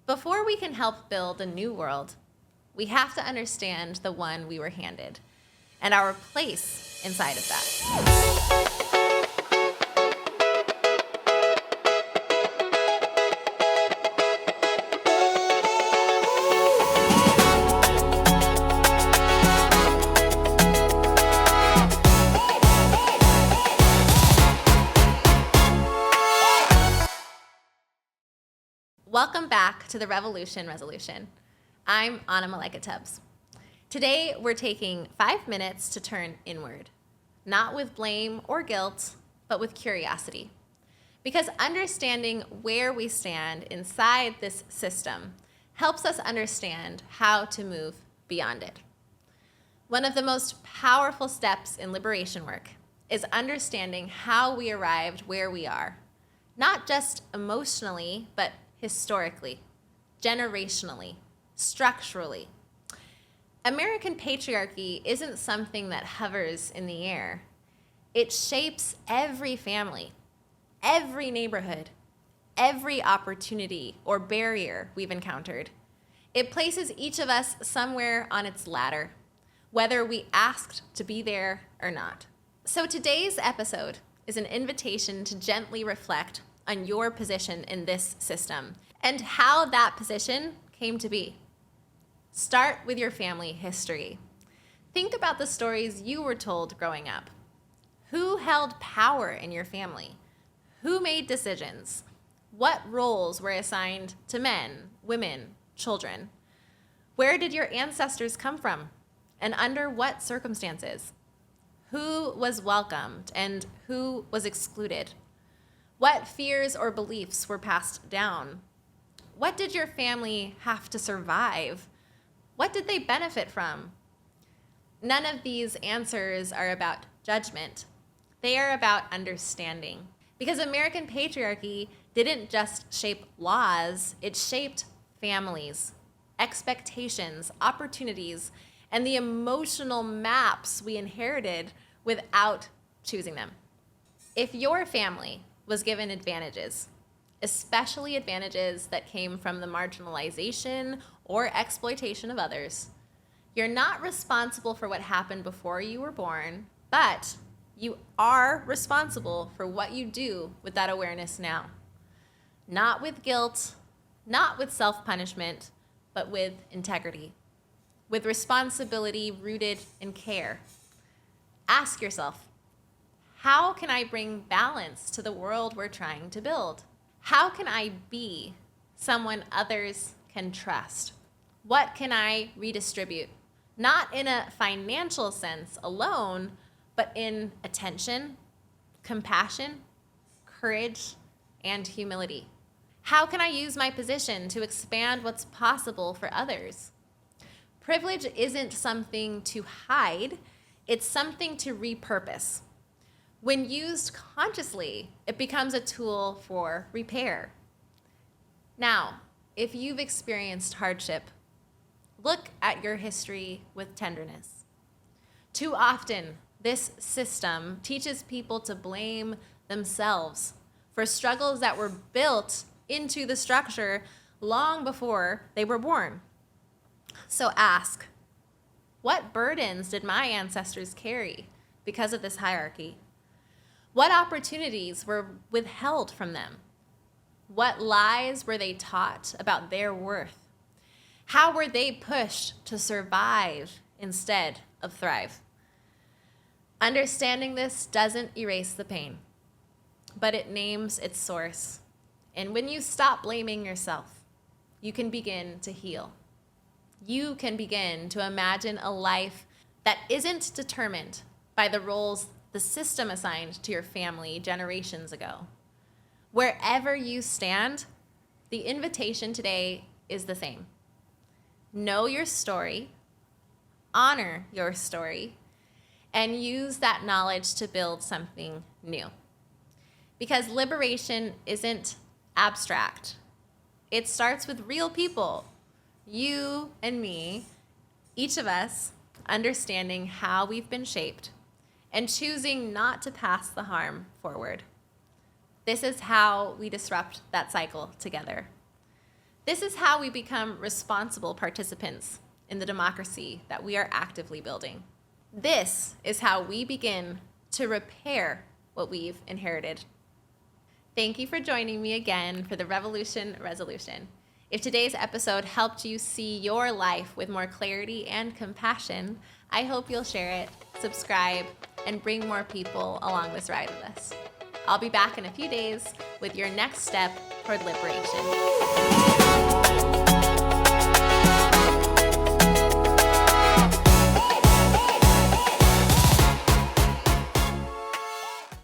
Before we can help build a new world, we have to understand the one we were handed and our place inside of that. Welcome back to the Revolution Resolution. I'm Malaika Tubbs. Today, we're taking 5 minutes to turn inward, not with blame or guilt, but with curiosity. Because understanding where we stand inside this system helps us understand how to move beyond it. One of the most powerful steps in liberation work is understanding how we arrived where we are, not just emotionally, but historically, generationally, structurally. American patriarchy isn't something that hovers in the air. It shapes every family, every neighborhood, every opportunity or barrier we've encountered. It places each of us somewhere on its ladder, whether we asked to be there or not. So today's episode is an invitation to gently reflect on your position in this system and how that position came to be. Start with your family history. Think about the stories you were told growing up. Who held power in your family? Who made decisions? What roles were assigned to men, women, children? Where did your ancestors come from? And under what circumstances? Who was welcomed and who was excluded? What fears or beliefs were passed down? What did your family have to survive? What did they benefit from? None of these answers are about judgment. They are about understanding. Because American patriarchy didn't just shape laws, it shaped families, expectations, opportunities, and the emotional maps we inherited without choosing them. If your family was given advantages, especially advantages that came from the marginalization or exploitation of others, you're not responsible for what happened before you were born, but you are responsible for what you do with that awareness now. Not with guilt, not with self-punishment, but with integrity, with responsibility rooted in care. Ask yourself, how can I bring balance to the world we're trying to build? How can I be someone others can trust? What can I redistribute? Not in a financial sense alone, but in attention, compassion, courage, and humility. How can I use my position to expand what's possible for others? Privilege isn't something to hide, it's something to repurpose. When used consciously, it becomes a tool for repair. Now, if you've experienced hardship, look at your history with tenderness. Too often, this system teaches people to blame themselves for struggles that were built into the structure long before they were born. So ask, what burdens did my ancestors carry because of this hierarchy? What opportunities were withheld from them? What lies were they taught about their worth? How were they pushed to survive instead of thrive? Understanding this doesn't erase the pain, but it names its source. And when you stop blaming yourself, you can begin to heal. You can begin to imagine a life that isn't determined by the roles the system assigned to your family generations ago. Wherever you stand, the invitation today is the same. Know your story, honor your story, and use that knowledge to build something new. Because liberation isn't abstract. It starts with real people, you and me, each of us understanding how we've been shaped and choosing not to pass the harm forward. This is how we disrupt that cycle together. This is how we become responsible participants in the democracy that we are actively building. This is how we begin to repair what we've inherited. Thank you for joining me again for the Revolution Resolution. If today's episode helped you see your life with more clarity and compassion, I hope you'll share it, subscribe, and bring more people along this ride with us. I'll be back in a few days with your next step toward liberation.